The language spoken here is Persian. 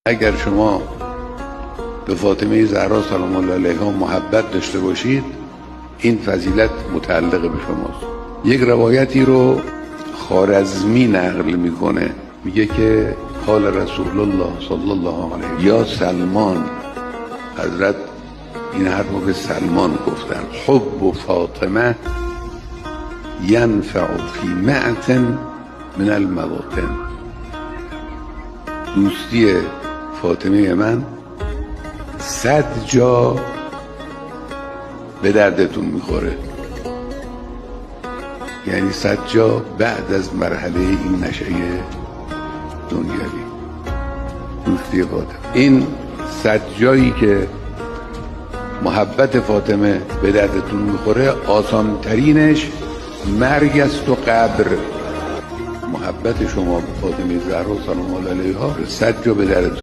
اگر شما به فاطمه زهرا سلام الله علیها محبت داشته باشید، این فضیلت متعلق به شماست. یک روایتی رو خوارزمی نقل میکنه، میگه که قال رسول الله صلی الله علیه یا سلمان، حضرت این حرف رو به سلمان گفتن: حب فاطمه ینفع فی معتن من المواطن. دوستی فاطمه من 100 جا به دردتون میخوره، یعنی 100 جا بعد از مرحله این نشأه دنیوی. دوستی فاطمه، این 100 جایی که محبت فاطمه به دردتون میخوره، آسان ترینش مرگ است و قبر. محبت شما به فاطمه زهرا سلام الله علیها 100 جا به دردتون